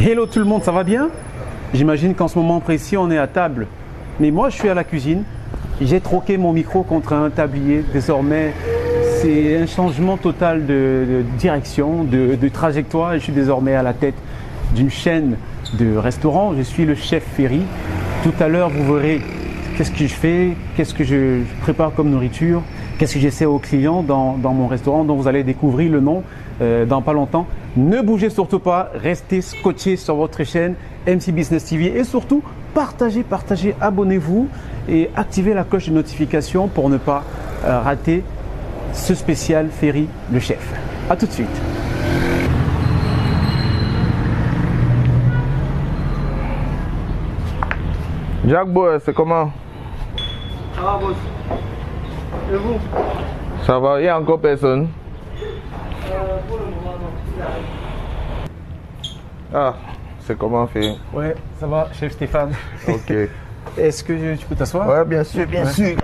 Hello tout le monde, ça va bien? J'imagine qu'en ce moment précis, on est à table. Mais moi, je suis à la cuisine. J'ai troqué mon micro contre un tablier. Désormais, c'est un changement total de direction, de trajectoire. Je suis désormais à la tête d'une chaîne de restaurants. Je suis le chef Ferry. Tout à l'heure, vous verrez qu'est-ce que je fais, qu'est-ce que je prépare comme nourriture, qu'est-ce que j'essaie aux clients dans mon restaurant, dont vous allez découvrir le nom dans pas longtemps. Ne bougez surtout pas, restez scotchés sur votre chaîne MC Business TV et surtout partagez, abonnez-vous et activez la cloche de notification pour ne pas rater ce spécial Ferry le chef. A tout de suite. Jack Boy, c'est comment? Ça va, boss. Et vous? Ça va, il y a encore personne? Pour le moment, non. Ah, c'est comment faire? Ouais, ça va, chef Stéphane. Ok. Est-ce que tu peux t'asseoir? Ouais, bien sûr, bien sûr.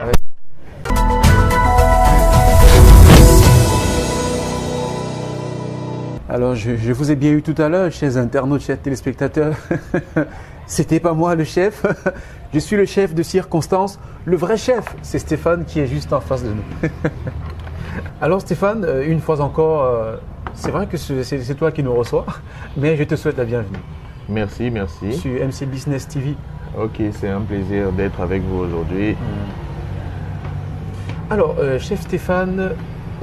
Alors, je vous ai bien eu tout à l'heure, chers internautes, chers téléspectateurs. C'était pas moi le chef. Je suis le chef de circonstance. Le vrai chef, c'est Stéphane qui est juste en face de nous. Alors Stéphane, une fois encore, c'est vrai que c'est toi qui nous reçois, mais je te souhaite la bienvenue. Merci, merci. Sur MC Business TV. Ok, c'est un plaisir d'être avec vous aujourd'hui. Alors, chef Stéphane,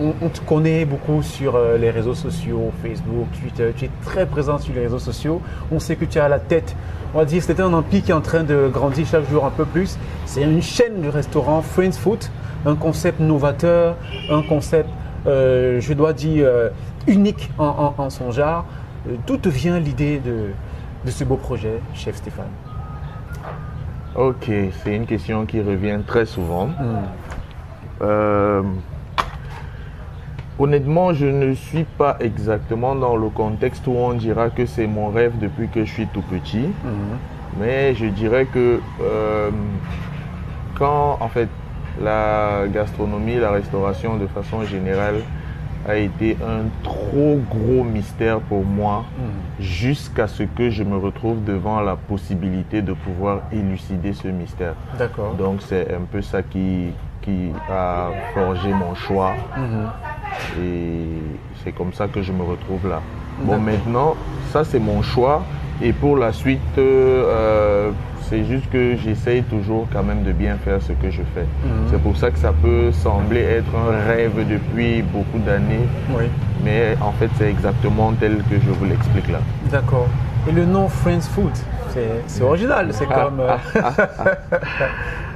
on te connaît beaucoup sur les réseaux sociaux, Facebook, Twitter. Tu es très présent sur les réseaux sociaux. On sait que tu es à la tête. On va dire que c'était un empire qui est en train de grandir chaque jour un peu plus. C'est une chaîne de restaurants Friends Food, un concept novateur, un concept, je dois dire, unique en son genre. D'où te vient l'idée de ce beau projet, chef Stéphane? Ok, c'est une question qui revient très souvent. Honnêtement, je ne suis pas exactement dans le contexte où on dira que c'est mon rêve depuis que je suis tout petit. Mais je dirais que quand en fait la gastronomie, la restauration de façon générale a été un trop gros mystère pour moi jusqu'à ce que je me retrouve devant la possibilité de pouvoir élucider ce mystère. D'accord. Donc c'est un peu ça qui a forgé mon choix et c'est comme ça que je me retrouve là. Bon, maintenant, ça c'est mon choix et pour la suite, c'est juste que j'essaye toujours quand même de bien faire ce que je fais. C'est pour ça que ça peut sembler être un rêve depuis beaucoup d'années, mais en fait c'est exactement tel que je vous l'explique là. D'accord. Et le nom Friends Food, c'est original, c'est comme...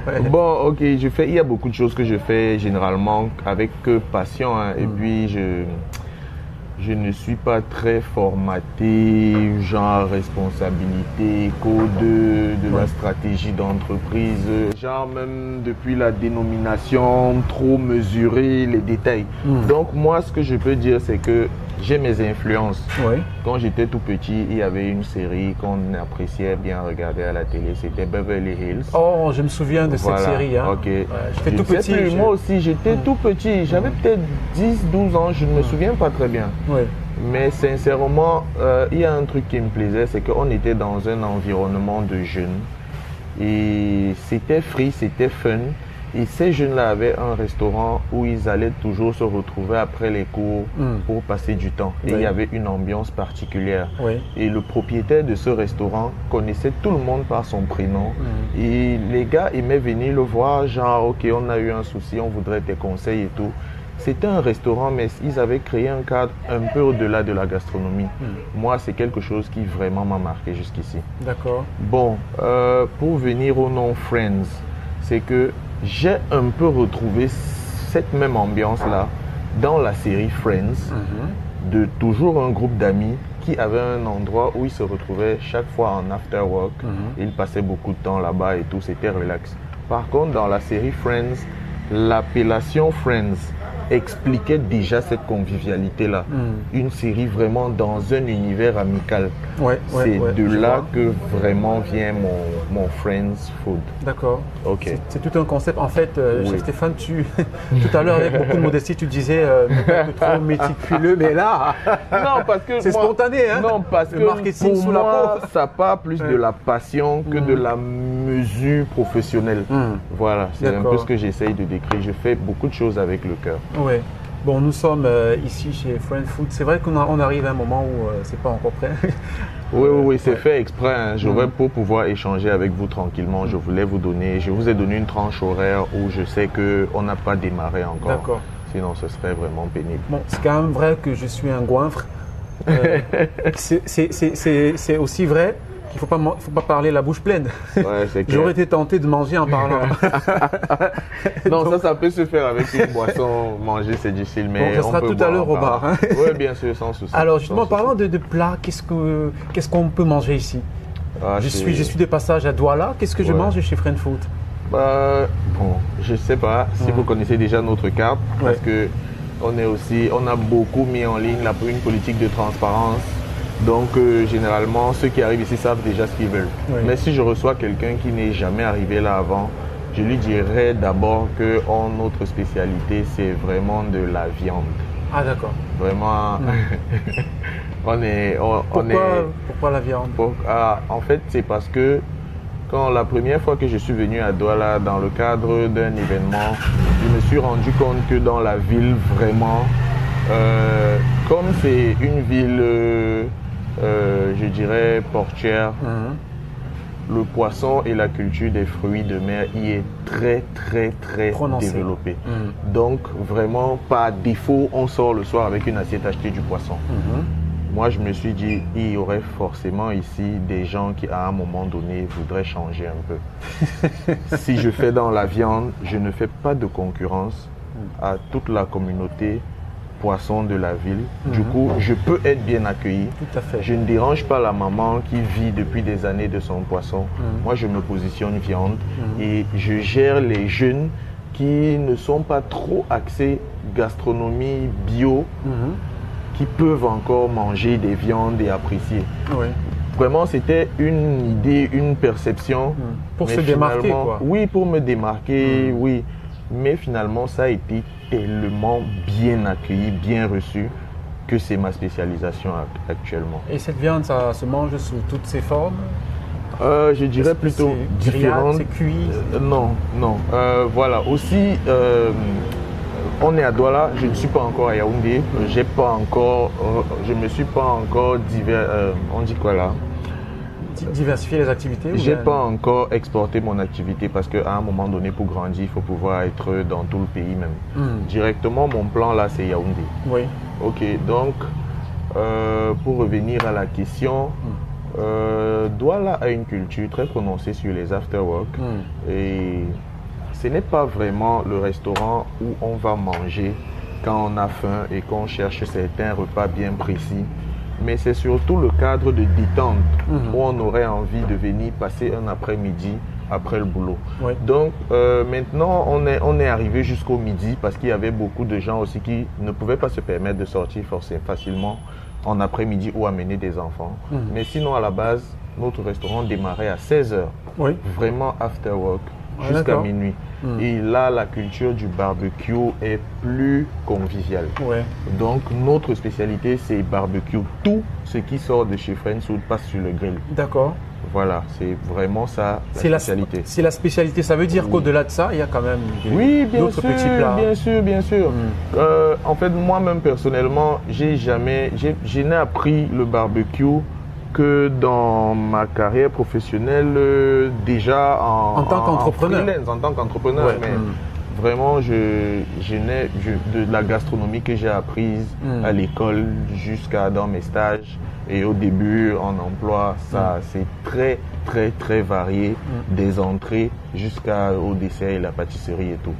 Ouais. Bon, ok, il y a beaucoup de choses que je fais généralement avec passion, hein, et puis je ne suis pas très formaté, genre responsabilité, code de la stratégie d'entreprise, genre même depuis la dénomination, trop mesurer les détails. Donc moi, ce que je peux dire, c'est que j'ai mes influences. Quand j'étais tout petit, il y avait une série qu'on appréciait bien regarder à la télé, c'était Beverly Hills. Oh, je me souviens de cette série. Hein. Ok. J'étais tout petit. Moi aussi, j'étais tout petit. J'avais peut-être 10-12 ans, je ne me souviens pas très bien. Mais sincèrement, il y a un truc qui me plaisait, c'est qu'on était dans un environnement de jeunes. Et c'était free, c'était fun. Et ces jeunes-là avaient un restaurant où ils allaient toujours se retrouver après les cours pour passer du temps. Et il y avait une ambiance particulière. Et le propriétaire de ce restaurant connaissait tout le monde par son prénom. Et les gars aimaient venir le voir, genre, ok, on a eu un souci, on voudrait tes conseils et tout. C'était un restaurant, mais ils avaient créé un cadre un peu au-delà de la gastronomie. Moi, c'est quelque chose qui vraiment m'a marqué jusqu'ici. D'accord. Bon, pour venir au nom Friends, c'est que j'ai un peu retrouvé cette même ambiance-là dans la série Friends, de toujours un groupe d'amis qui avait un endroit où ils se retrouvaient chaque fois en after work. Ils passaient beaucoup de temps là-bas et tout, c'était relax. Par contre, dans la série Friends, l'appellation Friends expliquait déjà cette convivialité-là. Une série vraiment dans un univers amical. C'est de là que vraiment vient mon Friends Food. D'accord. Ok. C'est tout un concept. En fait, chef Stéphane, tout à l'heure, avec beaucoup de modestie, tu disais un peu trop méticuleux, mais là, non, parce que c'est spontané. Hein? Non, parce que marketing pour sous moi, la peau. ça part plus de la passion que de la mesure professionnelle. Voilà, c'est un peu ce que j'essaye de décrire. Je fais beaucoup de choses avec le cœur. Oui. Bon, nous sommes ici chez Friends Food. C'est vrai qu'on arrive à un moment où c'est pas encore prêt. Oui, c'est fait exprès. Hein. Pour pouvoir échanger avec vous tranquillement, je vous ai donné une tranche horaire où je sais qu'on n'a pas démarré encore. D'accord. Sinon, ce serait vraiment pénible. Bon, c'est quand même vrai que je suis un goinfre. C'est aussi vrai qu'il ne faut pas parler la bouche pleine. Ouais, c'est clair. J'aurais été tenté de manger en parlant. Non, donc, ça peut se faire avec une boisson. Manger, c'est difficile, mais bon, ça sera tout à l'heure au bar. Hein. Oui, bien sûr, sans souci. Alors, justement, parlant de plats, qu'est-ce qu'on peut manger ici? Je suis de passage à Douala. Qu'est-ce que je mange chez Friends Food? Bon, je ne sais pas si vous connaissez déjà notre carte, parce que on a beaucoup mis en ligne une politique de transparence. Donc, généralement, ceux qui arrivent ici savent déjà ce qu'ils veulent. Mais si je reçois quelqu'un qui n'est jamais arrivé là avant, je lui dirais d'abord que notre spécialité, c'est vraiment de la viande. Ah, d'accord. Vraiment, Pourquoi la viande? En fait, c'est parce que la première fois que je suis venu à Douala dans le cadre d'un événement, je me suis rendu compte que dans la ville, vraiment, comme c'est une ville, je dirais, portuaire, le poisson et la culture des fruits de mer y est très, très, très développée. Donc, vraiment, par défaut, on sort le soir avec une assiette achetée du poisson. Moi, je me suis dit, il y aurait forcément ici des gens qui, à un moment donné, voudraient changer un peu. Si je fais dans la viande, je ne fais pas de concurrence à toute la communauté poisson de la ville. Du coup, je peux être bien accueilli. Tout à fait. Je ne dérange pas la maman qui vit depuis des années de son poisson. Moi, je me positionne viande et je gère les jeunes qui ne sont pas trop axés gastronomie bio, qui peuvent encore manger des viandes et apprécier. Vraiment, c'était une idée, une perception. Pour se démarquer, quoi. Oui, pour me démarquer, oui. Mais finalement, ça a été tellement bien accueilli, bien reçu, que c'est ma spécialisation actuellement. Et cette viande, ça se mange sous toutes ses formes? Je dirais plutôt différentes. C'est cuit? Non. Voilà. Aussi, on est à Douala, je ne suis pas encore à Yaoundé. Je me suis pas encore on dit quoi là? Diversifier les activités? J'ai pas encore exporté mon activité parce qu'à un moment donné, pour grandir, il faut pouvoir être dans tout le pays même. Directement, mon plan là, c'est Yaoundé. Oui. Ok, donc pour revenir à la question, Douala a une culture très prononcée sur les after-work et ce n'est pas vraiment le restaurant où on va manger quand on a faim et qu'on cherche certains repas bien précis. Mais c'est surtout le cadre de détente où on aurait envie de venir passer un après-midi après le boulot. Donc maintenant, on est arrivé jusqu'au midi parce qu'il y avait beaucoup de gens aussi qui ne pouvaient pas se permettre de sortir facilement en après-midi ou amener des enfants. Mais sinon, à la base, notre restaurant démarrait à 16h. Vraiment after work jusqu'à minuit. Et là, la culture du barbecue est plus conviviale. Donc, notre spécialité, c'est barbecue. Tout ce qui sort de chez Friends Food passe sur le grill. D'accord. Voilà, c'est vraiment ça la spécialité. C'est la spécialité. Ça veut dire qu'au-delà de ça, il y a quand même d'autres petits plats. Bien sûr. En fait, moi-même, personnellement, je n'ai appris le barbecue que dans ma carrière professionnelle, déjà en tant qu'entrepreneur. En tant qu'entrepreneur, mais vraiment, de la gastronomie que j'ai apprise à l'école jusqu'à dans mes stages et au début en emploi, ça c'est très très très varié, des entrées jusqu'au dessert et la pâtisserie et tout.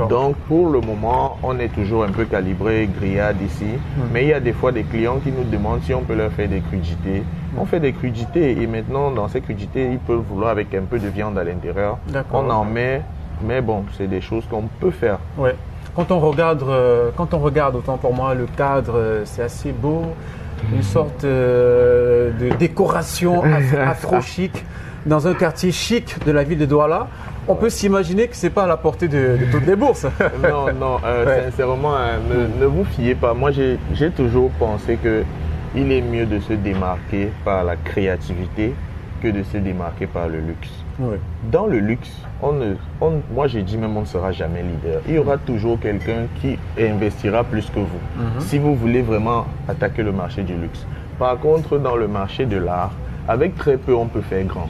Donc pour le moment, on est toujours un peu calibré grillade ici, mais il y a des fois des clients qui nous demandent si on peut leur faire des crudités. On fait des crudités et maintenant dans ces crudités, ils peuvent vouloir avec un peu de viande à l'intérieur. On en met, mais bon, c'est des choses qu'on peut faire. quand on regarde, autant pour moi, le cadre, c'est assez beau. Une sorte de décoration afro-chic dans un quartier chic de la ville de Douala. On peut s'imaginer que ce n'est pas à la portée de toutes les bourses. Non, sincèrement, ne vous fiez pas. Moi, j'ai toujours pensé qu'il est mieux de se démarquer par la créativité que de se démarquer par le luxe. Oui. Dans le luxe, moi j'ai dit même on ne sera jamais leader. Il y aura toujours quelqu'un qui investira plus que vous, si vous voulez vraiment attaquer le marché du luxe. Par contre, dans le marché de l'art, avec très peu, on peut faire grand.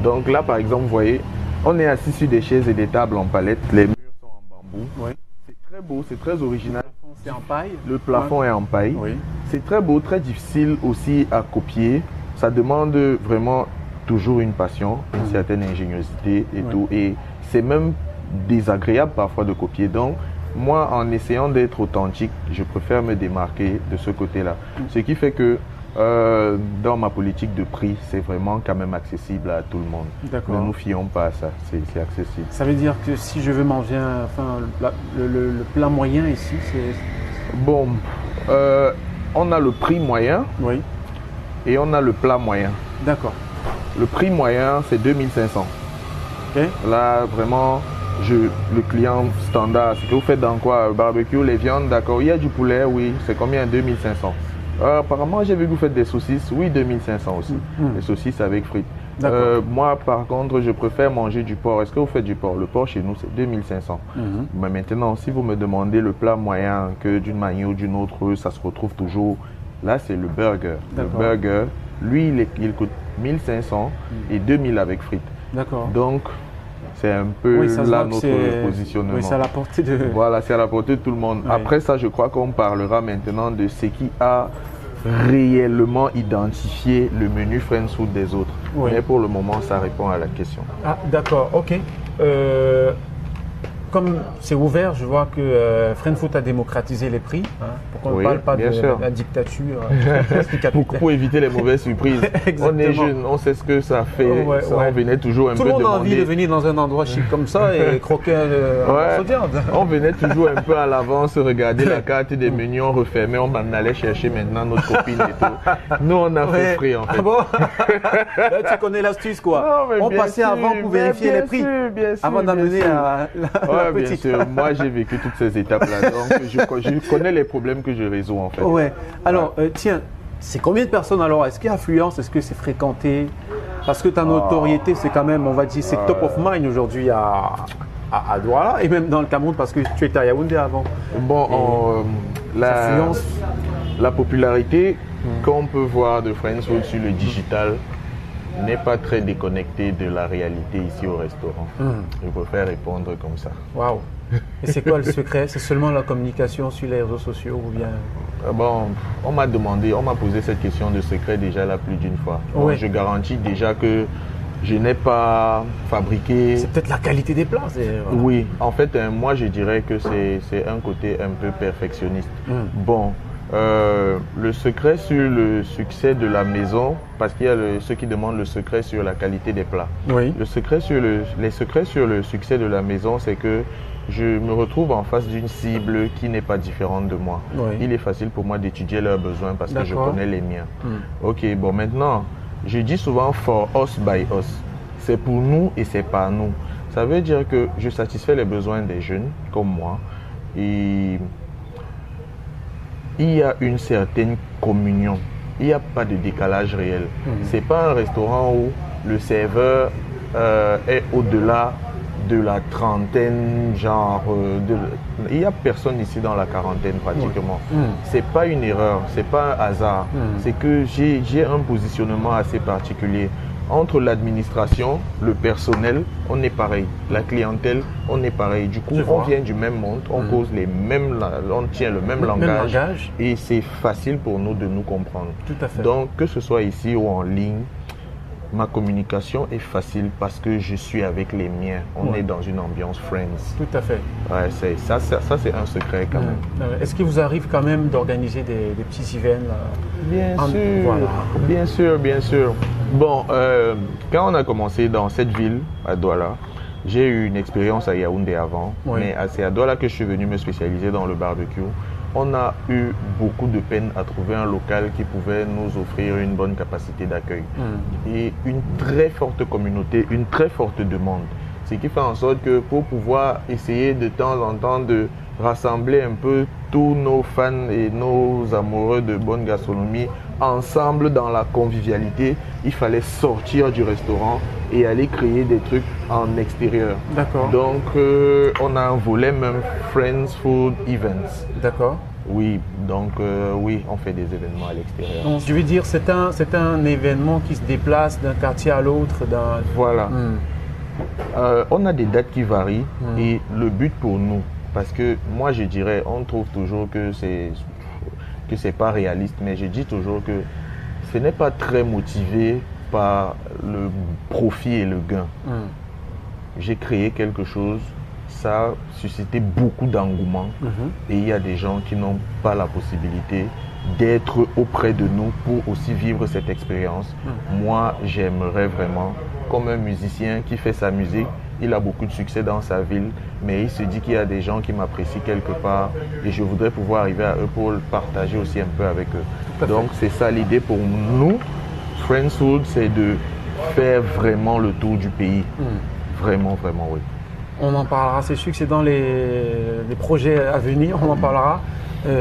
Donc là, par exemple, vous voyez, on est assis sur des chaises et des tables en palette. Les murs sont en bambou. Oui. C'est très beau, c'est très original. C'est en paille. Le plafond est en paille. Oui. C'est très beau, très difficile aussi à copier. Ça demande vraiment toujours une passion, une certaine ingéniosité et tout. Et c'est même désagréable parfois de copier. Donc, moi, en essayant d'être authentique, je préfère me démarquer de ce côté-là. Ce qui fait que dans ma politique de prix, c'est vraiment quand même accessible à tout le monde. D'accord. Ne nous fions pas à ça, c'est accessible. Ça veut dire que si je veux manger le plat moyen ici, c'est... Bon, on a le prix moyen et on a le plat moyen. D'accord. Le prix moyen, c'est 2500. Okay. Là, vraiment, le client standard, c'est que vous faites dans quoi? Barbecue, les viandes, d'accord. Il y a du poulet, oui. C'est combien? 2500. Apparemment, j'ai vu que vous faites des saucisses. Oui, 2500 aussi. Les saucisses avec frites. Moi, par contre, je préfère manger du porc. Est-ce que vous faites du porc? Le porc, chez nous, c'est 2500. Mais maintenant, si vous me demandez le plat moyen, que d'une manière ou d'une autre, ça se retrouve toujours. Là, c'est le burger. Le burger, lui, il coûte 1500 et 2000 avec frites. D'accord. Donc, c'est un peu là notre positionnement. Oui, c'est à la portée de... Voilà, c'est à la portée de tout le monde. Oui. Après ça, je crois qu'on parlera maintenant de ce qui a réellement identifié le menu Friends Food des autres. Oui. Mais pour le moment, ça répond à la question. Ah, d'accord, ok. Comme c'est ouvert, je vois que Friends Food a démocratisé les prix. Pourquoi on ne parle pas de la dictature pour éviter les mauvaises surprises. On est jeune, on sait ce que ça fait. On venait toujours un peu demander. Tout le monde a envie de venir dans un endroit chic comme ça et croquer un morceau de viande. On venait toujours un peu à l'avance, regarder la carte des menus, on refermait, on en allait chercher maintenant notre copine et tout. Nous, on a fait prix en fait. Ah bon? Là, tu connais l'astuce quoi. Non, on passait avant pour vérifier les prix. Avant d'amener à bien sûr. Moi, j'ai vécu toutes ces étapes-là. Donc, je connais les problèmes que je résous en fait. Ouais. Alors, tiens, c'est combien de personnes alors? Est-ce qu'il y a affluence? Est-ce que c'est fréquenté? Parce que ta notoriété, c'est quand même, on va dire, c'est top of mind aujourd'hui à Douala et même dans le Cameroun parce que tu étais à Yaoundé avant. Bon, la popularité qu'on peut voir de Friends Food sur le digital n'est pas très déconnecté de la réalité ici au restaurant. Je préfère répondre comme ça. Waouh! Et c'est quoi le secret? C'est seulement la communication sur les réseaux sociaux ou bien? Bon, on m'a posé cette question de secret déjà là plus d'une fois. Donc, je garantis déjà que je n'ai pas fabriqué... C'est peut-être la qualité des plats. Oui, en fait, moi je dirais que c'est un côté un peu perfectionniste. Bon. Le secret sur le succès de la maison, parce qu'il y a ceux qui demandent le secret sur la qualité des plats. Oui. Les secrets sur le succès de la maison, c'est que je me retrouve en face d'une cible qui n'est pas différente de moi. Oui. Il est facile pour moi d'étudier leurs besoins parce que je connais les miens. Ok, bon maintenant, je dis souvent for us by us. C'est pour nous et c'est par nous. Ça veut dire que je satisfais les besoins des jeunes comme moi et il y a une certaine communion. Il n'y a pas de décalage réel. C'est pas un restaurant où le serveur est au-delà de la trentaine, il n'y a personne ici dans la quarantaine pratiquement. C'est pas une erreur, c'est pas un hasard. C'est que j'ai un positionnement assez particulier. Entre l'administration, le personnel, on est pareil. La clientèle, on est pareil. Du coup, on vient du même monde, on cause on tient le même langage. Et c'est facile pour nous de nous comprendre. Tout à fait. Donc, que ce soit ici ou en ligne, ma communication est facile parce que je suis avec les miens. On est dans une ambiance friends. Tout à fait. Ouais, ça c'est un secret quand même. Est-ce qu'il vous arrive quand même d'organiser des petits events Bien sûr. Bon, quand on a commencé dans cette ville, à Douala, J'ai eu une expérience à Yaoundé avant, Oui. mais c'est à Douala que je suis venu me spécialiser dans le barbecue. On a eu beaucoup de peine à trouver un local qui pouvait nous offrir une bonne capacité d'accueil. Et une très forte communauté, une très forte demande. Ce qui fait en sorte que pour pouvoir essayer de temps en temps de rassembler un peu tous nos fans et nos amoureux de bonne gastronomie ensemble dans la convivialité, il fallait sortir du restaurant et aller créer des trucs en extérieur. D'accord. Donc on a un volet même Friends Food Events. D'accord. Oui, donc oui, on fait des événements à l'extérieur. Donc, je veux dire, c'est un événement qui se déplace d'un quartier à l'autre. Voilà. On a des dates qui varient et le but pour nous, parce que moi je dirais, on trouve toujours que c'est pas réaliste, mais je dis toujours que ce n'est pas très motivé par le profit et le gain. J'ai créé quelque chose, ça a suscité beaucoup d'engouement et il y a des gens qui n'ont pas la possibilité d'être auprès de nous pour aussi vivre cette expérience. Moi, j'aimerais vraiment, comme un musicien qui fait sa musique, il a beaucoup de succès dans sa ville, mais il se dit qu'il y a des gens qui m'apprécient quelque part et je voudrais pouvoir arriver à eux pour le partager aussi un peu avec eux. Donc c'est ça l'idée pour nous. Friends Food, c'est de faire vraiment le tour du pays. Vraiment, vraiment, oui. On en parlera, c'est sûr que c'est dans les projets à venir, on en parlera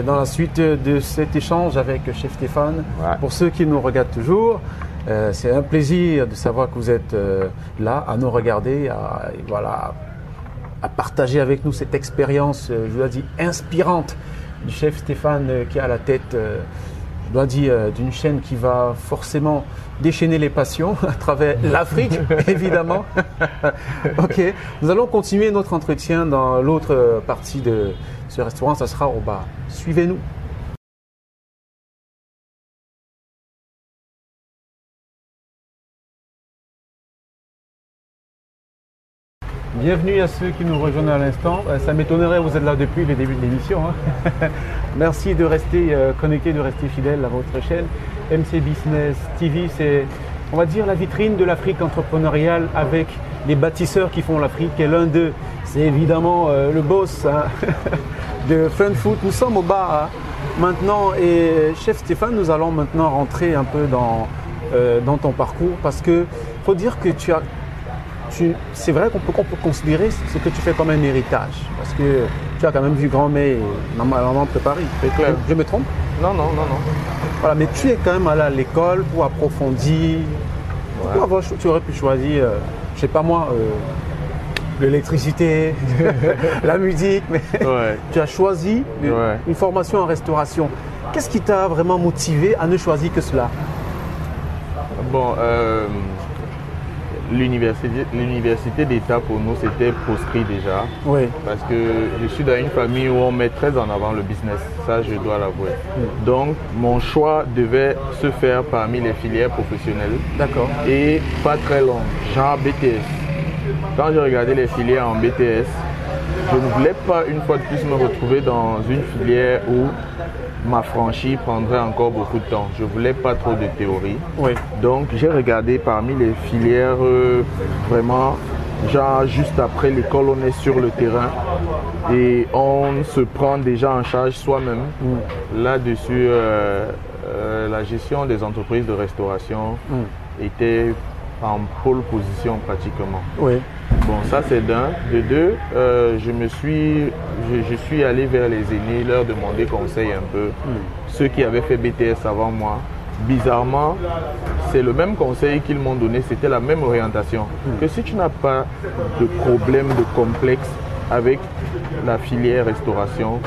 dans la suite de cet échange avec Chef Stéphane. Ouais. Pour ceux qui nous regardent toujours, c'est un plaisir de savoir que vous êtes là à nous regarder, à partager avec nous cette expérience, je dois dire, inspirante du Chef Stéphane qui est à la tête, je dois dire, d'une chaîne qui va forcément déchaîner les passions à travers l'Afrique, évidemment. Ok, nous allons continuer notre entretien dans l'autre partie de ce restaurant, ça sera au bar. Suivez-nous. Bienvenue à ceux qui nous rejoignent à l'instant. Ça m'étonnerait, vous êtes là depuis le début de l'émission. Merci de rester connecté, de rester fidèle à votre chaîne. MC Business TV, c'est, on va dire, la vitrine de l'Afrique entrepreneuriale avec les bâtisseurs qui font l'Afrique. Et l'un d'eux, c'est évidemment le boss de Fun Food. Nous sommes au bar maintenant et Chef Stéphane, nous allons maintenant rentrer un peu dans ton parcours parce que faut dire que c'est vrai qu'on peut considérer ce que tu fais comme un héritage parce que tu as quand même vu grand-mère et maman préparer. Je me trompe? Non. Voilà, mais tu es quand même allé à l'école pour approfondir. Pourquoi tu aurais pu choisir, je sais pas moi, l'électricité, la musique, mais tu as choisi une formation en restauration. Qu'est-ce qui t'a vraiment motivé à ne choisir que cela? Bon, l'université d'État pour nous c'était proscrit déjà. Oui. Parce que je suis dans une famille où on met très en avant le business, ça je dois l'avouer. Donc mon choix devait se faire parmi les filières professionnelles. D'accord. Et pas très long, genre BTS. Quand j'ai regardé les filières en BTS, je ne voulais pas une fois de plus me retrouver dans une filière où ma franchise prendrait encore beaucoup de temps. Je ne voulais pas trop de théorie. Oui. Donc j'ai regardé parmi les filières vraiment, genre juste après l'école, on est sur le terrain et on se prend déjà en charge soi-même. Là-dessus, la gestion des entreprises de restauration était en pôle position pratiquement. Oui. Bon, ça c'est d'un. De deux, je suis allé vers les aînés, leur demander conseil un peu. Ceux qui avaient fait BTS avant moi, bizarrement, c'est le même conseil qu'ils m'ont donné, c'était la même orientation. Que si tu n'as pas de problème, de complexe avec la filière restauration,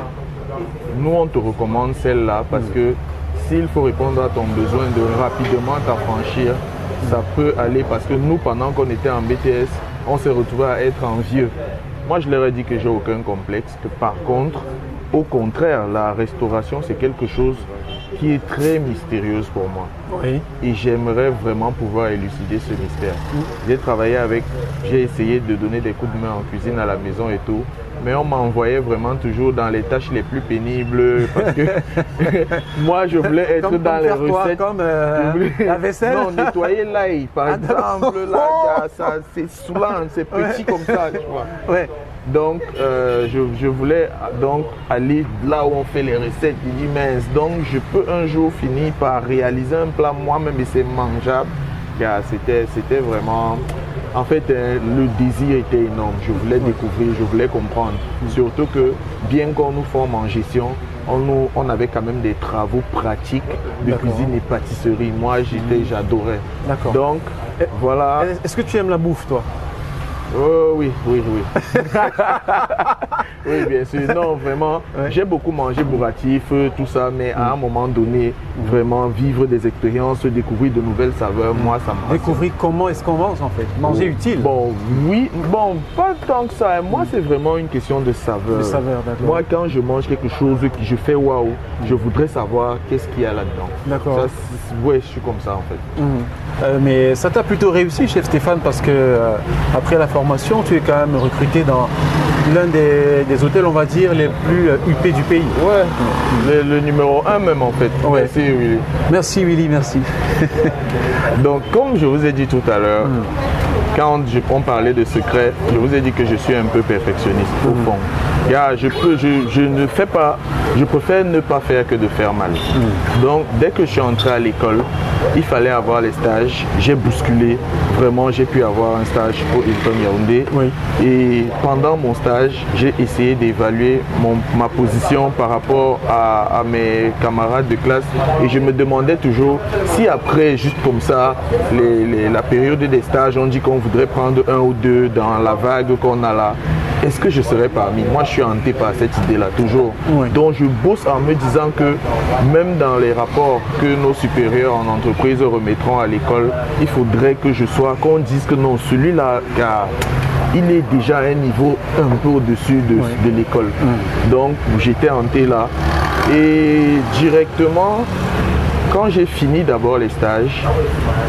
nous on te recommande celle-là parce que s'il faut répondre à ton besoin de rapidement t'affranchir, ça peut aller parce que nous, pendant qu'on était en BTS, on s'est retrouvé à être envieux. Moi, je leur ai dit que j'ai aucun complexe, que par contre, au contraire, la restauration, c'est quelque chose qui est très mystérieuse pour moi. Oui. Et j'aimerais vraiment pouvoir élucider ce mystère. J'ai travaillé avec, j'ai essayé de donner des coups de main en cuisine à la maison et tout, mais on m'envoyait vraiment toujours dans les tâches les plus pénibles parce que moi je voulais être dans les recettes. Comme la vaisselle. Non, nettoyer l'ail par exemple, là, ça c'est saoulant, c'est petit comme ça, tu vois. Ouais. Donc je voulais donc aller là où on fait les recettes. Il dit mince, donc je peux un jour finir par réaliser un plat moi-même et c'est mangeable. C'était vraiment... En fait, le désir était énorme. Je voulais découvrir, je voulais comprendre. Surtout que, bien qu'on nous forme en gestion, on avait quand même des travaux pratiques de cuisine et pâtisserie. Moi, j'adorais. D'accord. Donc, voilà. Est-ce que tu aimes la bouffe, toi? Oui. Oui, bien sûr. Non, vraiment, j'ai beaucoup mangé bourratif, tout ça, mais à un moment donné, vraiment vivre des expériences, découvrir de nouvelles saveurs, moi, ça m'a... Découvrir comment est-ce qu'on mange, en fait. Manger utile. Bon, oui, bon, pas tant que ça. Moi, c'est vraiment une question de saveur. De saveur, d'accord. Moi, quand je mange quelque chose que je fais waouh, je voudrais savoir qu'est-ce qu'il y a là-dedans. D'accord. Ouais, je suis comme ça, en fait. Mais ça t'a plutôt réussi, chef Stéphane, parce que après la formation, tu es quand même recruté dans l'un des hôtels, on va dire, les plus huppés du pays. Ouais, le numéro 1 même, en fait. Ouais. Merci, Willy. Merci, Willy, merci. Donc, comme je vous ai dit tout à l'heure, quand on parlait de secret, je vous ai dit que je suis un peu perfectionniste, au fond. Je préfère ne pas faire que de faire mal. Donc, dès que je suis entré à l'école, il fallait avoir les stages. J'ai bousculé. Vraiment, j'ai pu avoir un stage au Hilton Yaoundé. Oui. Et pendant mon stage, j'ai essayé d'évaluer ma position par rapport à mes camarades de classe. Et je me demandais toujours si après, juste comme ça, la période des stages, on dit qu'on voudrait prendre un ou deux dans la vague qu'on a là. Est-ce que je serais parmi? Moi, je suis hanté par cette idée-là, toujours. Oui. Donc, je bosse en me disant que même dans les rapports que nos supérieurs en entreprise remettront à l'école, il faudrait que je sois, qu'on dise que non, celui-là, il est déjà à un niveau un peu au-dessus de l'école. Donc, j'étais hanté là. Et directement, quand j'ai fini d'abord les stages,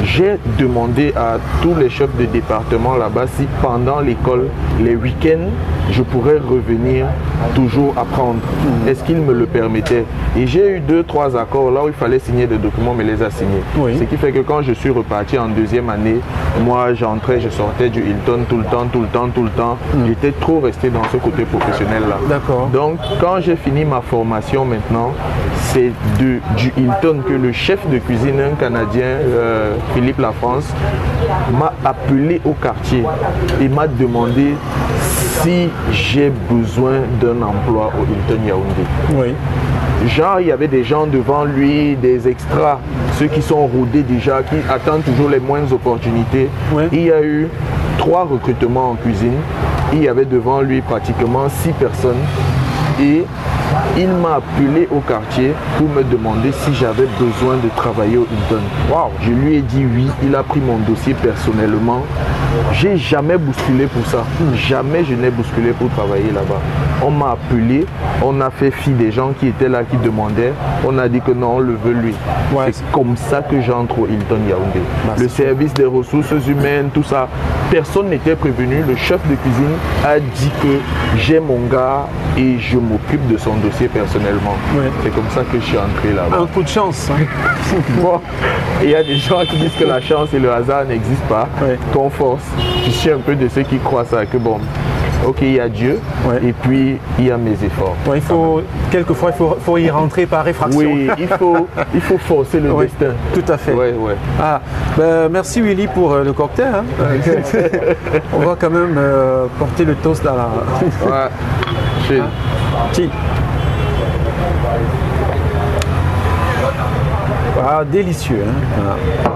j'ai demandé à tous les chefs de département là-bas si pendant l'école, les week-ends, je pourrais revenir toujours apprendre. Est-ce qu'ils me le permettaient? Et j'ai eu 2-3 accords là où il fallait signer des documents, mais les a signés. Oui. Ce qui fait que quand je suis reparti en deuxième année, moi j'entrais, je sortais du Hilton tout le temps. J'étais trop resté dans ce côté professionnel là. D'accord. Donc quand j'ai fini ma formation maintenant, c'est du Hilton que le chef de cuisine, un Canadien, Philippe Lafrance, m'a appelé au quartier et m'a demandé si j'ai besoin d'un emploi au Hilton Yaoundé. Oui. Genre, il y avait des gens devant lui, des extras, ceux qui sont rodés déjà, qui attendent toujours les moindres opportunités. Oui. Il y a eu 3 recrutements en cuisine. Il y avait devant lui pratiquement 6 personnes. Et il m'a appelé au quartier pour me demander si j'avais besoin de travailler au Hilton. Wow. Je lui ai dit oui, il a pris mon dossier personnellement. J'ai jamais bousculé pour ça. Jamais je n'ai bousculé pour travailler là-bas. On m'a appelé, on a fait fi des gens qui étaient là, qui demandaient. On a dit que non, on le veut lui. Ouais. C'est comme ça que j'entre au Hilton Yaoundé. Le service des ressources humaines, tout ça. Personne n'était prévenu. Le chef de cuisine a dit que j'ai mon gars et je m'occupe de son dossier personnellement. Ouais. C'est comme ça que je suis entré là-bas. Un coup de chance. Bon, il y a des gens qui disent que la chance et le hasard n'existent pas. Ouais. Qu'on force. Je suis un peu de ceux qui croient ça, que bon, ok, il y a Dieu, et puis il y a mes efforts. Ouais, quelquefois, il faut y rentrer par réfraction. Oui, il faut forcer le destin. Tout à fait. Ouais, ouais. Ah, ben, merci Willy pour le cocktail. Hein. On va quand même porter le toast à la... Ouais. Cheers. Cheers. Ah, délicieux. Hein. Ah.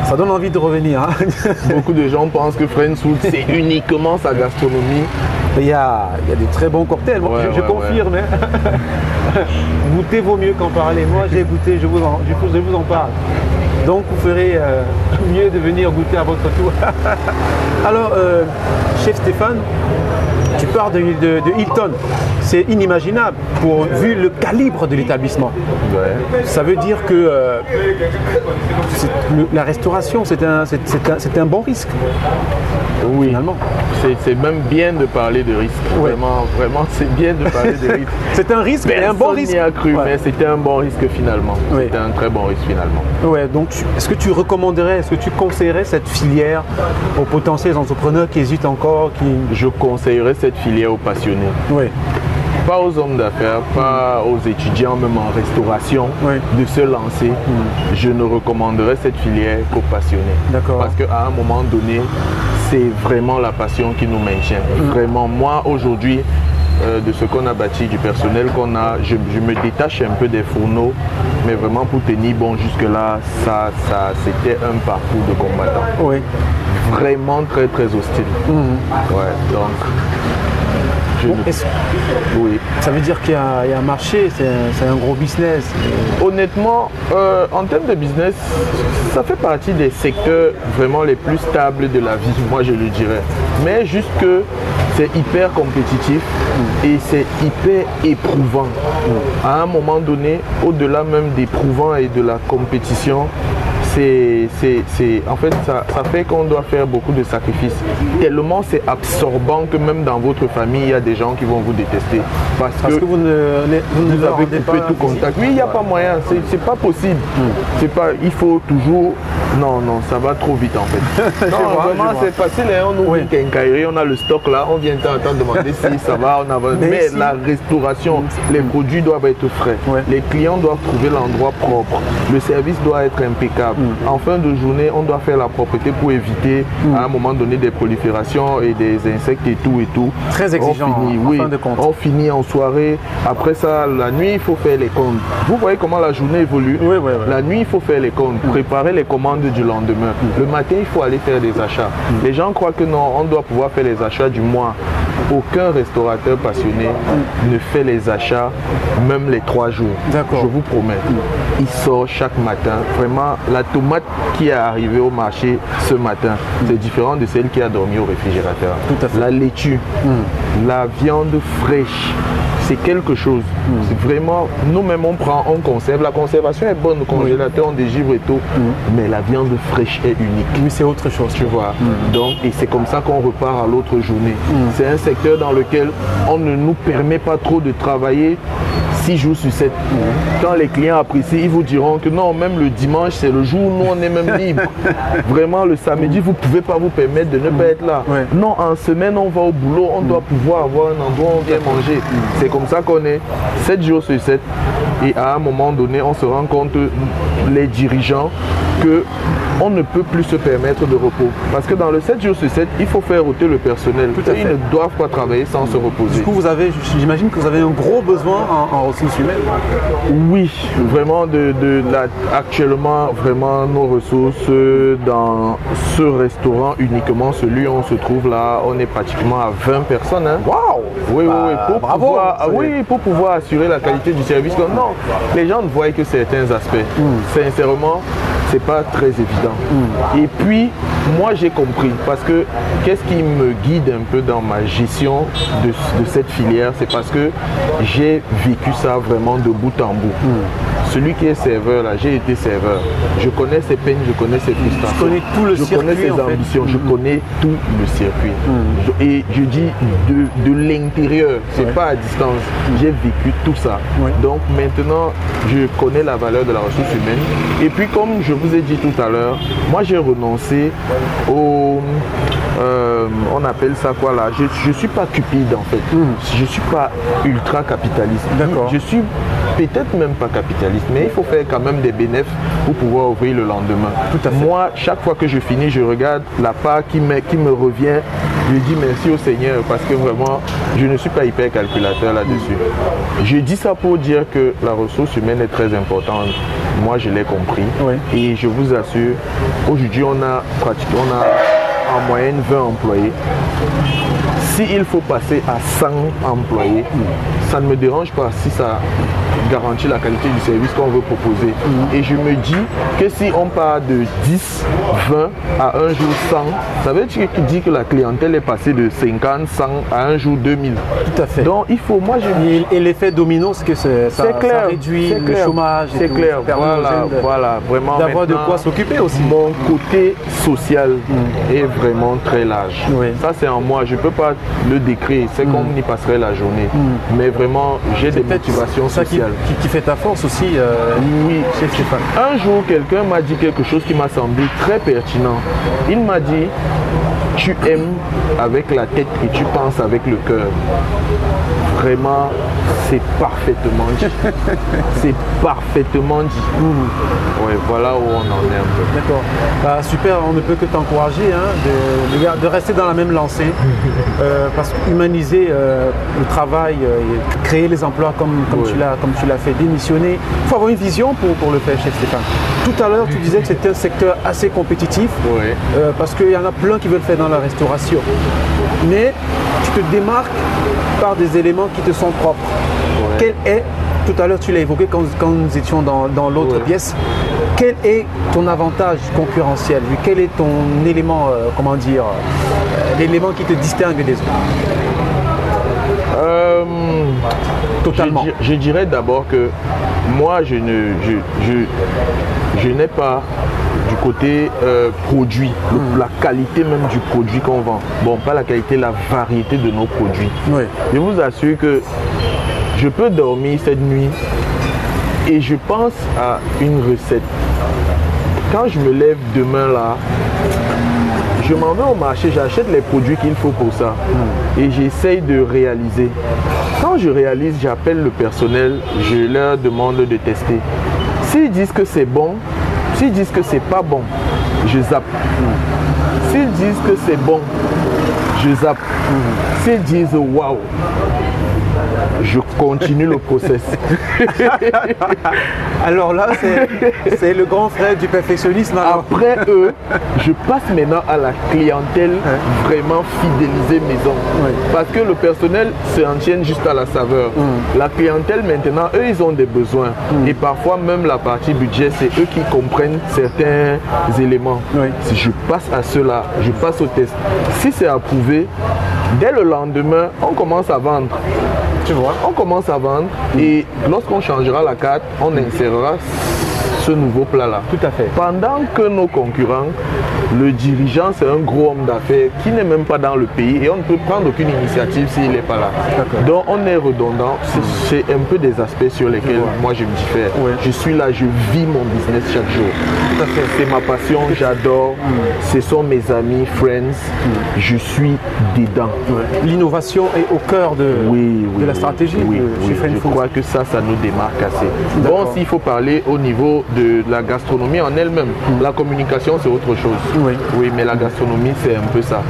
Ça donne envie de revenir. Hein. Beaucoup de gens pensent que Friends Food, c'est uniquement sa gastronomie. Il y a des très bons cocktails, bon, je confirme. Hein. Goûter vaut mieux qu'en parler. Moi, j'ai goûté, je vous en parle. Donc, vous ferez mieux de venir goûter à votre tour. Alors, chef Stéphane, Tu pars de Hilton. C'est inimaginable vu le calibre de l'établissement. Ouais. Ça veut dire que la restauration, c'est un bon risque. Oui, finalement. C'est même bien de parler de risque. Ouais. Vraiment, c'est bien de parler de risque. C'est un risque et un bon risque. Personne n'y a cru, ouais. mais c'était un bon risque finalement. Oui. C'était un très bon risque finalement. Ouais, donc est-ce que tu recommanderais, est-ce que tu conseillerais cette filière aux potentiels entrepreneurs qui hésitent encore, Je conseillerais cette filière aux passionnés. Oui. Pas aux hommes d'affaires, pas aux étudiants, même en restauration, Oui. de se lancer. Je ne recommanderais cette filière qu'aux passionnés. D'accord. Parce qu'à un moment donné, c'est vraiment la passion qui nous maintient. Vraiment, moi aujourd'hui, de ce qu'on a bâti, du personnel qu'on a, je me détache un peu des fourneaux, mais vraiment pour tenir bon jusque-là, ça c'était un parcours de combattant. Oui. Vraiment très très hostile. Ouais, donc... Oui. Ça veut dire qu'il y a un marché, c'est un gros business. Honnêtement, en termes de business, ça fait partie des secteurs vraiment les plus stables de la vie, moi je le dirais. Mais juste que c'est hyper compétitif et c'est hyper éprouvant. À un moment donné, au-delà même d'éprouvant et de la compétition, en fait, ça fait qu'on doit faire beaucoup de sacrifices. Tellement c'est absorbant que même dans votre famille, il y a des gens qui vont vous détester. Parce que vous avez coupé tout contact. Oui, il n'y a pas moyen, c'est pas possible. Il faut toujours... Non, ça va trop vite en fait. Non, vraiment, c'est facile. On ouvre une quincaillerie, on a le stock là, on vient t'entendre demander si ça va, on avance. Mais la restauration, les produits doivent être frais. Les clients doivent trouver l'endroit propre. Le service doit être impeccable. En fin de journée, on doit faire la propreté pour éviter à un moment donné des proliférations et des insectes et tout. Très exigeant, en fin de compte. On finit en soirée. Après ça, la nuit, il faut faire les comptes. Vous voyez comment la journée évolue? Oui. La nuit, il faut faire les comptes, préparer les commandes du lendemain. Le matin, il faut aller faire des achats. Les gens croient que non, on doit pouvoir faire les achats du mois. Aucun restaurateur passionné ne fait les achats même les 3 jours. Je vous promets. Il sort chaque matin. Vraiment, la tomate qui est arrivée au marché ce matin, c'est différent de celle qui a dormi au réfrigérateur. Tout à fait. La laitue, la viande fraîche, c'est quelque chose. C'est vraiment, nous-mêmes on prend, on conserve. La conservation est bonne, le congélateur, on dégivre et tout. Mais la viande fraîche est unique. Mais c'est autre chose. Tu vois. Donc, et c'est comme ça qu'on repart à l'autre journée. C'est un secteur dans lequel on ne nous permet pas trop de travailler 6 jours sur 7. Quand les clients apprécient, ils vous diront que non, même le dimanche, c'est le jour où nous on est même libre. Vraiment, le samedi, vous ne pouvez pas vous permettre de ne pas être là. Non, en semaine, on va au boulot, on doit pouvoir avoir un endroit où on vient manger. C'est comme ça qu'on est 7 jours sur 7. Et à un moment donné, on se rend compte, les dirigeants, que on ne peut plus se permettre de repos. Parce que dans le 7 jours sur 7, il faut faire ôter le personnel. Ils ne doivent pas travailler sans se reposer. Du coup, j'imagine que vous avez un gros besoin en ressources humaines. Oui, vraiment, actuellement, vraiment, nos ressources dans ce restaurant, uniquement celui où on se trouve là, on est pratiquement à 20 personnes. Hein. Waouh! Oui, pour pouvoir assurer la qualité du service. Non, les gens ne voient que certains aspects. Sincèrement, c'est pas très évident. Et puis, moi j'ai compris, parce que qu'est-ce qui me guide un peu dans ma gestion de cette filière, c'est parce que j'ai vécu ça vraiment de bout en bout. Celui qui est serveur, là, j'ai été serveur. Je connais ses peines, je connais ses frustrations. Je connais tout le circuit. Je connais ses ambitions, je connais tout le circuit. Et je dis de l'intérieur, c'est pas à distance. J'ai vécu tout ça. Donc maintenant, je connais la valeur de la ressource humaine. Et puis comme je vous ai dit tout à l'heure, moi j'ai renoncé au... on appelle ça quoi là? Je suis pas cupide en fait. Je suis pas ultra capitaliste. Je suis peut-être même pas capitaliste, mais il faut faire quand même des bénéfices pour pouvoir ouvrir le lendemain. Tout à fait. Moi, chaque fois que je finis, je regarde la part qui me revient. Je dis merci au Seigneur parce que vraiment, je ne suis pas hyper calculateur là-dessus. Je dis ça pour dire que la ressource humaine est très importante. Moi, je l'ai compris. Et je vous assure, aujourd'hui, on a en moyenne 20 employés. S'il faut passer à 100 employés, ça ne me dérange pas si ça garantit la qualité du service qu'on veut proposer. Et je me dis que si on part de 10, 20 à un jour 100, ça veut dire que la clientèle est passée de 50, 100 à un jour 2000. Tout à fait. Donc il faut, moi je... Et l'effet domino, c'est que ça réduit le chômage. C'est clair, voilà, vraiment. D'avoir de quoi s'occuper aussi. Mon côté social est vraiment très large. Oui. Ça c'est en moi, je ne peux pas le décrire, c'est comme on y passerait la journée. Mais vraiment, j'ai des motivations sociales. Qui fait ta force aussi, oui, chez Stéphane. Un jour, quelqu'un m'a dit quelque chose qui m'a semblé très pertinent. Il m'a dit, tu aimes avec la tête et tu penses avec le cœur. Vraiment, c'est parfaitement dit. C'est parfaitement dit. Ouais, voilà où on en est un peu. D'accord. Bah, super, on ne peut que t'encourager de rester dans la même lancée. Parce qu'humaniser le travail, créer les emplois comme tu l'as fait, démissionner. Il faut avoir une vision pour le faire, chef Stéphane. Tout à l'heure, tu disais que c'était un secteur assez compétitif. Parce qu'il y en a plein qui veulent faire dans la restauration. Mais tu te démarques par des éléments qui te sont propres. Quel est, tout à l'heure tu l'as évoqué quand nous étions dans l'autre pièce, quel est ton avantage concurrentiel? Quel est ton élément, l'élément qui te distingue des autres? Totalement. Je dirais d'abord que moi, je n'ai pas du côté produit, la qualité même du produit qu'on vend. Bon, pas la qualité, la variété de nos produits. Oui. Je vous assure que je peux dormir cette nuit et je pense à une recette. Quand je me lève demain là, je m'en vais au marché, j'achète les produits qu'il faut pour ça et j'essaye de réaliser. Quand je réalise, j'appelle le personnel, je leur demande de tester. S'ils disent que c'est bon, s'ils disent que c'est pas bon, je zappe. S'ils disent que c'est bon, je zappe. S'ils disent waouh, je continue le process. Alors là, c'est le grand frère du perfectionnisme. Alors. Après eux, je passe maintenant à la clientèle vraiment fidélisée maison. Parce que le personnel s'en tient juste à la saveur. La clientèle maintenant, eux, ils ont des besoins. Et parfois même la partie budget, c'est eux qui comprennent certains éléments. Si je passe à cela, je passe au test. Si c'est approuvé, dès le lendemain, on commence à vendre. Tu vois, on commence à vendre et lorsqu'on changera la carte, on insérera ce nouveau plat-là. Tout à fait. Pendant que nos concurrents, le dirigeant, c'est un gros homme d'affaires qui n'est même pas dans le pays et on ne peut prendre aucune initiative s'il n'est pas là. Donc on est redondant. C'est un peu des aspects sur lesquels moi je me diffère. Je suis là, je vis mon business chaque jour. Tout à fait. C'est ma passion, j'adore. Ce sont mes amis, friends. Je suis dedans. L'innovation est au cœur de la stratégie chez Friend Je Food. crois que ça nous démarque assez. Bon, s'il faut parler au niveau de la gastronomie en elle-même, la communication c'est autre chose. Oui, mais la gastronomie c'est un peu ça.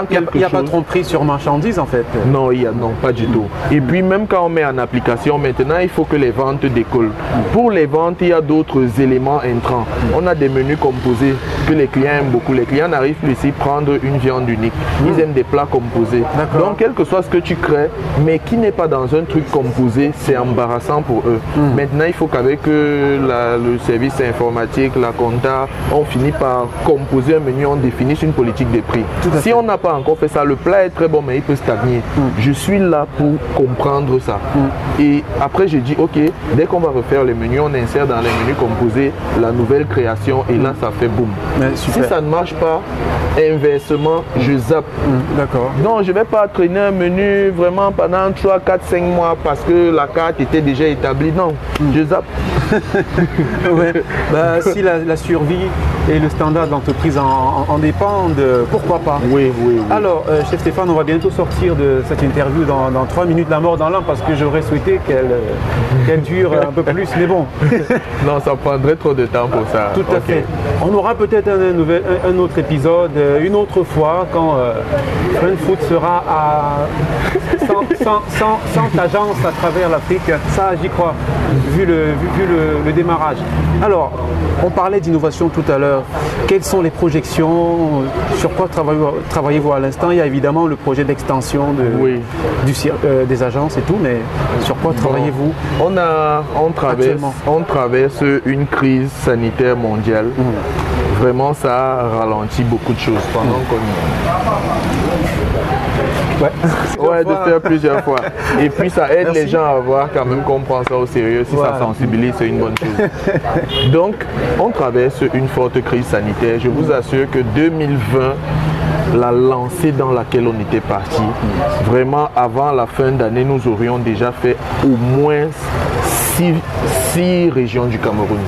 Il n'y a pas de tromperie sur marchandises en fait. Non, non, pas du tout. Et puis même quand on met en application, maintenant il faut que les ventes décollent. Pour les ventes, il y a d'autres éléments entrants. On a des menus composés que les clients aiment beaucoup. Les clients n'arrivent plus ici prendre une viande unique. Ils aiment des plats composés. Donc quel que soit ce que tu crées, mais qui n'est pas dans un truc composé, c'est embarrassant pour eux. Maintenant, il faut qu'avec le service informatique, la compta, on finit par composer un menu, on définisse une politique des prix. Si on n'a pas encore fait ça, le plat est très bon, mais il peut stagner. Je suis là pour comprendre ça. Et après, j'ai dit, ok, dès qu'on va refaire les menus, on insère dans les menus composés la nouvelle création et là, ça fait boum. Si ça ne marche pas, inversement, je zappe. D'accord. Non, je ne vais pas traîner un menu vraiment pendant 3, 4, 5 mois parce que la carte était déjà établie. Non, je zappe. Si la survie et le standard d'entreprise en dépendent, pourquoi pas? Oui. Alors, chef Stéphane, on va bientôt sortir de cette interview dans 3 minutes, la mort dans l'âme, parce que j'aurais souhaité qu'elle dure un peu plus, mais bon. Non, ça prendrait trop de temps pour ça. Tout à fait. On aura peut-être un autre épisode, une autre fois, quand Friend Food sera sans agence à travers l'Afrique. Ça, j'y crois, vu le démarrage. Alors, on parlait d'innovation tout à l'heure. quelles sont les projections? Sur quoi travaillez-vous à l'instant? Il y a évidemment le projet d'extension des agences et tout, mais sur quoi travaillez-vous? On traverse une crise sanitaire mondiale. Vraiment, ça ralentit beaucoup de choses pendant de faire plusieurs fois. Et puis ça aide les gens à voir quand même qu'on prend ça au sérieux. Si ça sensibilise, c'est une bonne chose. Donc, on traverse une forte crise sanitaire. Je vous assure que 2020, la lancée dans laquelle on était parti, vraiment avant la fin d'année, nous aurions déjà fait au moins 6 régions du Cameroun.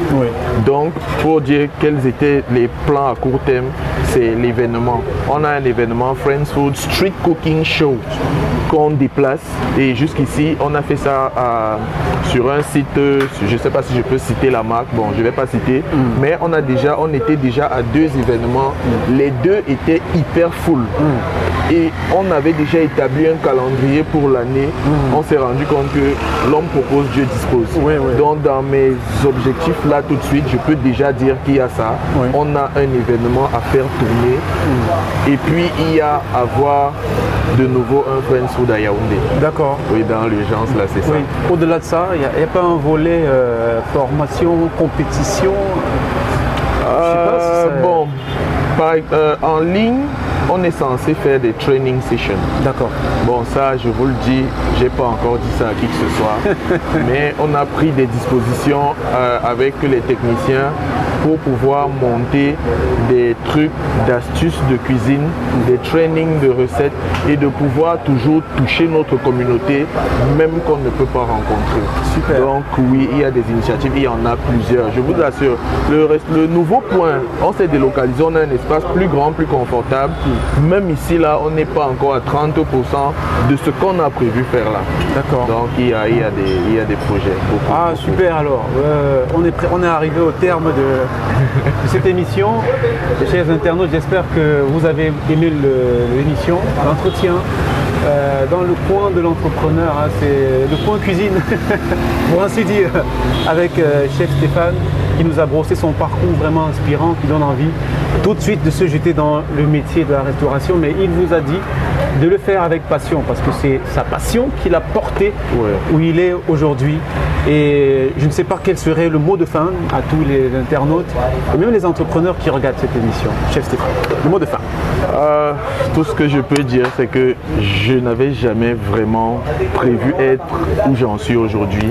Donc, pour dire quels étaient les plans à court terme, c'est l'événement. On a un événement Friends Food Street Cooking Show qu'on déplace. Et jusqu'ici, on a fait ça sur un site, je ne sais pas si je peux citer la marque, bon, je ne vais pas citer, mais on était déjà à 2 événements. Les 2 étaient hyper full. Et on avait déjà établi un calendrier pour l'année. On s'est rendu compte que l'homme propose, Dieu dispose. Donc dans mes objectifs là tout de suite, je peux déjà dire qu'il y a ça. On a un événement à faire tourner. Et puis il y a à voir de nouveau un Friends Food à Yaoundé. D'accord. Oui, dans l'urgence là, c'est ça. Au-delà de ça, il n'y a pas un volet formation, compétition? Bon, en ligne, on est censé faire des training sessions. D'accord. Bon, ça, je vous le dis, j'ai pas encore dit ça à qui que ce soit. Mais on a pris des dispositions avec les techniciens pour pouvoir monter des trucs d'astuces de cuisine, des trainings de recettes et de pouvoir toujours toucher notre communauté, même qu'on ne peut pas rencontrer. Super. Donc oui, il y a des initiatives, il y en a plusieurs. Je vous assure, le nouveau point, on s'est délocalisé, on a un espace plus grand, plus confortable. Même ici, là, on n'est pas encore à 30% de ce qu'on a prévu faire là. D'accord. Donc il y a des projets. Beaucoup. Super alors. On est arrivé au terme de cette émission. Chers internautes, j'espère que vous avez aimé l'émission, l'entretien. Dans le coin de l'entrepreneur, c'est le coin cuisine, pour ainsi dire, avec Chef Stéphane, qui nous a brossé son parcours vraiment inspirant, qui donne envie tout de suite de se jeter dans le métier de la restauration. Mais il vous a dit de le faire avec passion, parce que c'est sa passion qui l'a porté où il est aujourd'hui. Et je ne sais pas quel serait le mot de fin à tous les internautes et même les entrepreneurs qui regardent cette émission. Chef Stéphane, le mot de fin. Tout ce que je peux dire, c'est que je n'avais jamais vraiment prévu être où j'en suis aujourd'hui.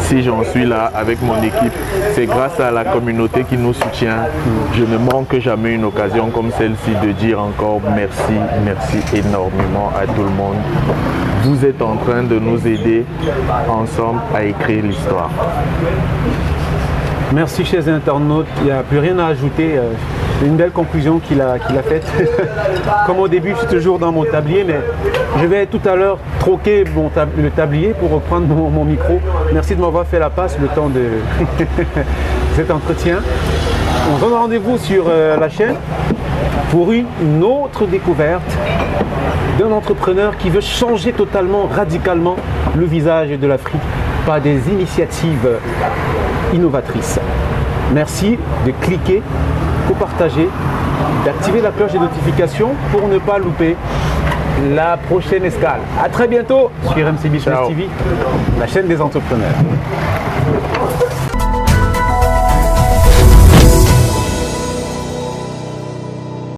Si j'en suis là avec mon équipe, c'est grâce à la communauté qui nous soutient. Je ne manque jamais une occasion comme celle-ci de dire encore merci énormément à tout le monde. Vous êtes en train de nous aider ensemble à écrire l'histoire. Merci chers internautes, il n'y a plus rien à ajouter. C'est une belle conclusion qu'il a faite. Comme au début, je suis toujours dans mon tablier, mais je vais tout à l'heure troquer le tablier pour reprendre mon micro. Merci de m'avoir fait la passe le temps de cet entretien. On se donne rendez-vous sur la chaîne pour une autre découverte d'un entrepreneur qui veut changer totalement, radicalement le visage de l'Afrique par des initiatives innovatrices. Merci de cliquer, pour partager, d'activer la cloche des notifications pour ne pas louper la prochaine escale. A très bientôt sur MC Business TV, la chaîne des entrepreneurs.